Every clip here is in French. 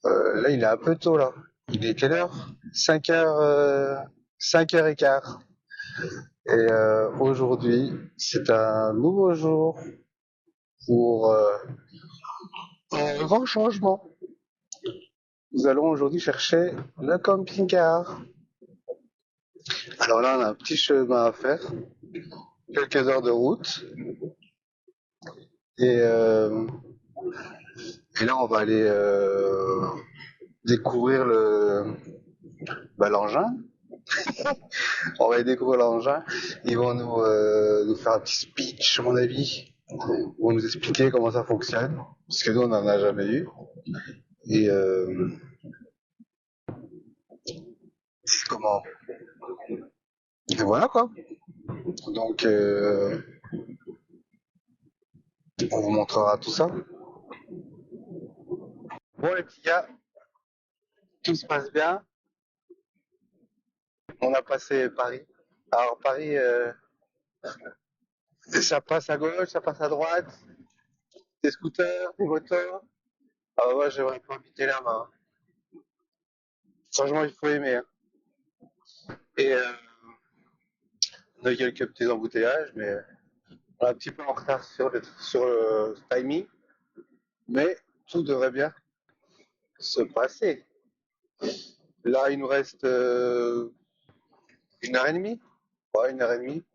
Là, il est un peu tôt, là. Il est quelle heure? 5 heures, 5h15. Et aujourd'hui, c'est un nouveau jour pour un grand changement. Nous allons aujourd'hui chercher le camping-car. Alors là, on a un petit chemin à faire, quelques heures de route. Et, euh, et là, on va aller découvrir l'engin. On va aller découvrir l'engin. Ils vont nous faire un petit speech, à mon avis. Ils vont nous expliquer comment ça fonctionne. Parce que nous, on n'en a jamais eu. Et comment et voilà quoi. Donc, on vous montrera tout ça. Bon, les petits gars, tout se passe bien. On a passé Paris. Alors, Paris, ça passe à gauche, ça passe à droite. Des scooters, des motos. Ah, ouais, j'aimerais pas habiter là-bas, hein. Franchement, il faut aimer, hein. Et on a eu quelques petits embouteillages, mais on est un petit peu en retard sur le timing. Mais tout devrait bien se passer. Là, il nous reste 1 heure et demie. Ouais, 1 heure et demie.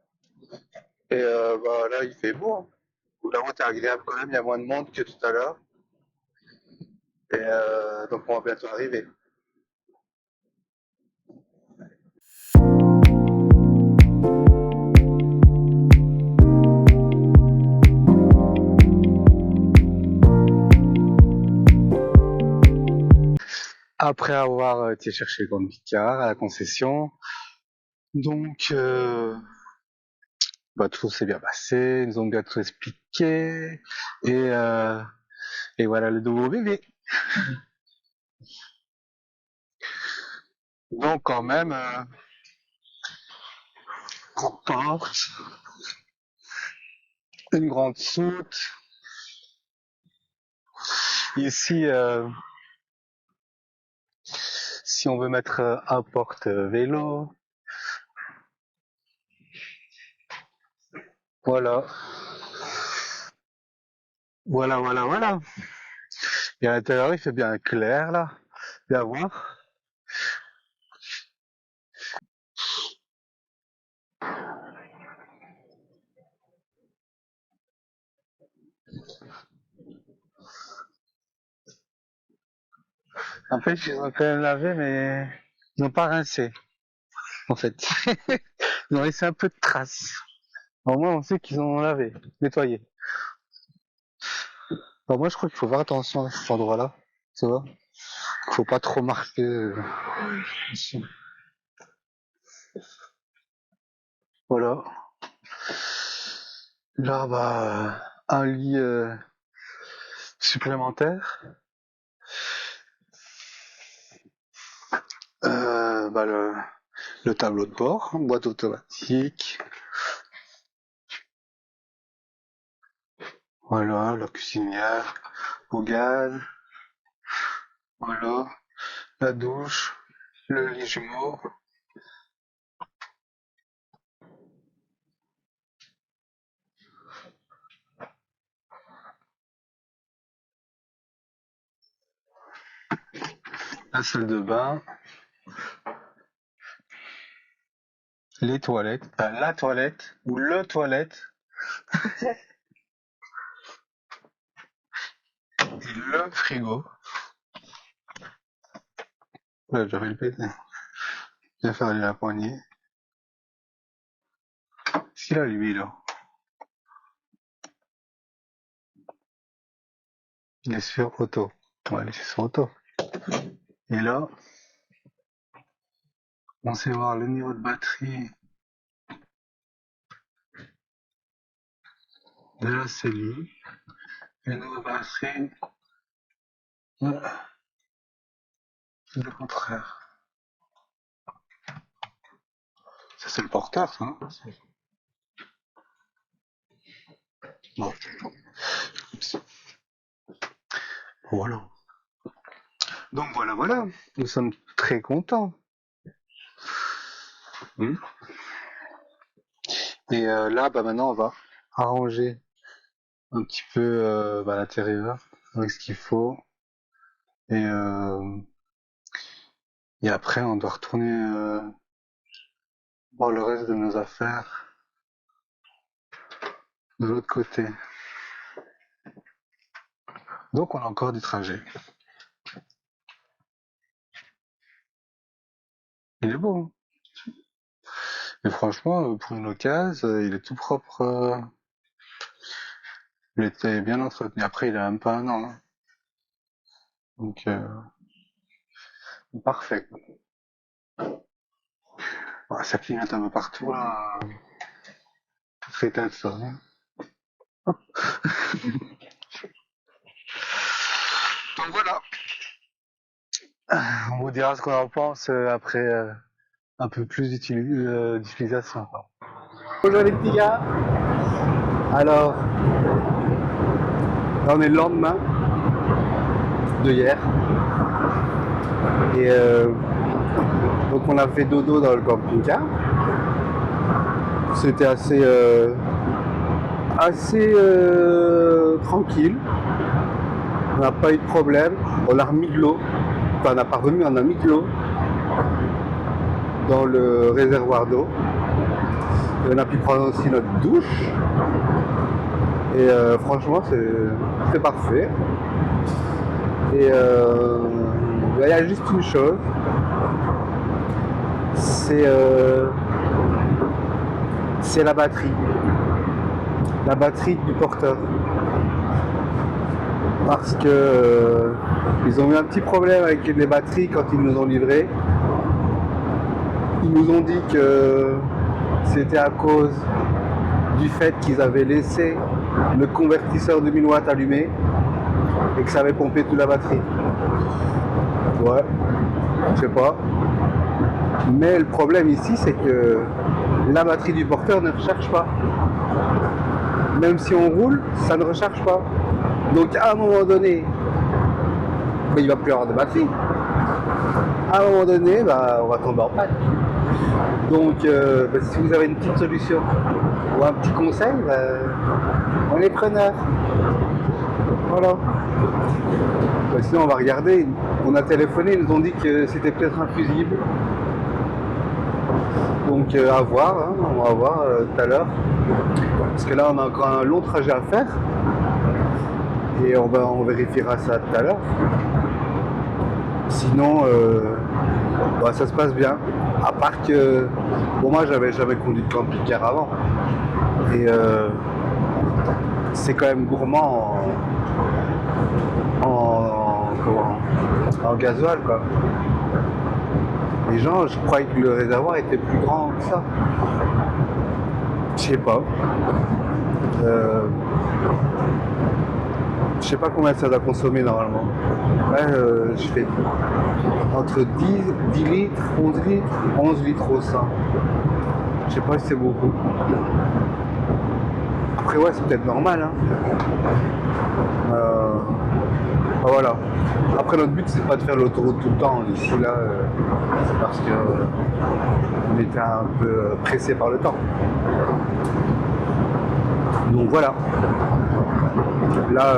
Et là, il fait beau, hein. La route est agréable quand même, il y a moins de monde que tout à l'heure. Et donc on va bientôt arriver. Après avoir été chercher le camping-car à la concession, donc tout s'est bien passé, ils nous ont bien tout expliqué, et, euh, et voilà le nouveau bébé. Donc quand même, grande porte, une grande soute. Ici, si on veut mettre un porte-vélo, voilà, voilà. Et à l'intérieur, il fait bien clair là, bien voir. En fait, ils ont quand même lavé, mais ils n'ont pas rincé, en fait. Ils ont laissé un peu de traces. Au moins, on sait qu'ils ont lavé, nettoyé. Bon, moi, je crois qu'il faut faire attention à cet endroit-là, tu vois. Il faut pas trop marquer. Ici. Voilà. Là, un lit supplémentaire. Le tableau de bord, boîte automatique. Voilà, la cuisinière au gaz. Voilà, la douche, le lit jumeau. La salle de bain, les toilettes, la toilette ou le toilette et le frigo. Là, j'avais le pété. Bien faire la poignée. Si là, lui, là, il est sur auto. On va aller sur auto. Et là, on sait voir le niveau de batterie de la cellule. Le niveau de batterie, voilà, c'est le contraire. Ça, c'est le porteur, ça, hein. Bon, voilà. Donc voilà, nous sommes très contents. Hmm. Et là, maintenant, on va arranger un petit peu l'intérieur avec ce qu'il faut. Et, et après, on doit retourner voir le reste de nos affaires de l'autre côté. Donc, on a encore du trajet. Il est beau, hein. Et franchement, pour une occasion, il est tout propre. Il était bien entretenu. Après, il a même pas un an, hein. Donc, parfait. Ouais, ça clignote un peu partout, là. C'est éteint, ça, hein. Donc voilà. On vous dira ce qu'on en pense après un peu plus d'utilisation. Bonjour les petits gars. Alors, là on est le lendemain de hier. Et donc on a fait dodo dans le camping-car. C'était assez tranquille. On n'a pas eu de problème. On a remis de l'eau. Enfin, on n'a pas remis, on a mis de l'eau dans le réservoir d'eau. Et on a pu prendre aussi notre douche. Et franchement, c'est parfait. Et il y a juste une chose, c'est la batterie du porteur. Parce que ils ont eu un petit problème avec les batteries quand ils nous ont livré. Ils nous ont dit que c'était à cause du fait qu'ils avaient laissé le convertisseur de 1000 watts allumé et que ça avait pompé toute la batterie. Ouais, je sais pas. Mais le problème ici, c'est que la batterie du porteur ne recharge pas. Même si on roule, ça ne recharge pas. Donc à un moment donné, il va plus y avoir de batterie. À un moment donné, on va tomber en panne. Donc si vous avez une petite solution ou un petit conseil, on est preneur. Voilà. Sinon on va regarder. On a téléphoné, ils nous ont dit que c'était peut-être un fusible. Donc à voir, hein, on va voir tout à l'heure. Parce que là on a encore un long trajet à faire. Et on vérifiera ça tout à l'heure. Sinon, ça se passe bien. À part que, moi j'avais jamais conduit de camping-car avant. Et c'est quand même gourmand en gasoil, quoi. Les gens, je croyais que le réservoir était plus grand que ça. Je sais pas. Je sais pas combien ça doit consommer normalement. Ouais, je fais entre 10 litres, 11 litres, 11 litres au 100. Je sais pas si c'est beaucoup. Après ouais, c'est peut-être normal, hein. Voilà. Après notre but c'est pas de faire l'autoroute tout le temps. Ici là, c'est parce que on était un peu pressé par le temps. Donc voilà. Là,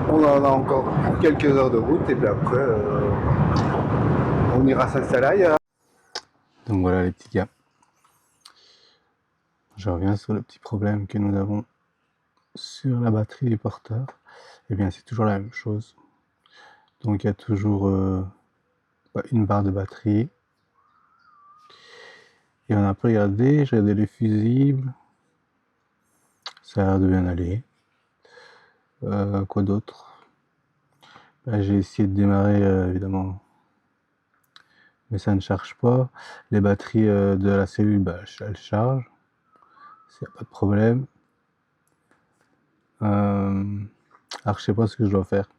on en a encore pour quelques heures de route et puis après, on ira s'installer ailleurs. Donc voilà les petits gars. Je reviens sur le petit problème que nous avons sur la batterie du porteur. Eh bien, c'est toujours la même chose. Donc il y a toujours une barre de batterie. Et on a pas regardé, j'ai regardé les fusibles. Ça a l'air de bien aller. Quoi d'autre? J'ai essayé de démarrer évidemment, mais ça ne charge pas. Les batteries de la cellule, elles chargent. Il n'y a pas de problème. Alors je sais pas ce que je dois faire.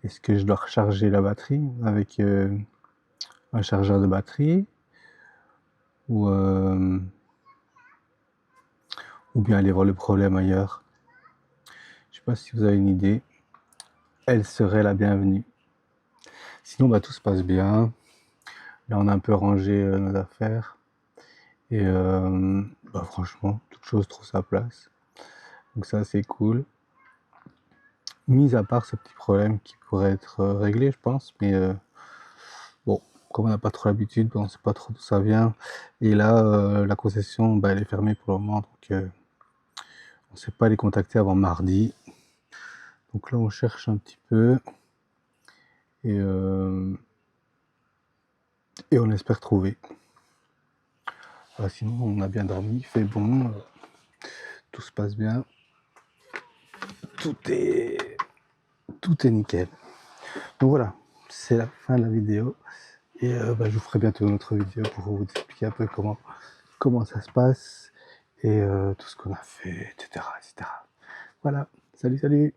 Est-ce que je dois recharger la batterie avec un chargeur de batterie ou bien aller voir le problème ailleurs? Je sais pas si vous avez une idée. elle serait la bienvenue. Sinon, bah, tout se passe bien. Là, on a un peu rangé nos affaires. Et bah, franchement, toute chose trouve sa place. Donc ça, c'est cool. Mis à part ce petit problème qui pourrait être réglé, je pense. Mais bon, comme on n'a pas trop l'habitude, on ne sait pas trop d'où ça vient. Et là, la concession, bah, elle est fermée pour le moment. Donc on ne sait pas les contacter avant mardi. Donc là, on cherche un petit peu. Et on espère trouver. Sinon, on a bien dormi, il fait bon, tout se passe bien, tout est, tout est nickel. Donc voilà, c'est la fin de la vidéo. Et bah, je vous ferai bientôt une autre vidéo pour vous expliquer un peu comment ça se passe et tout ce qu'on a fait, etc., etc. Voilà, salut, salut!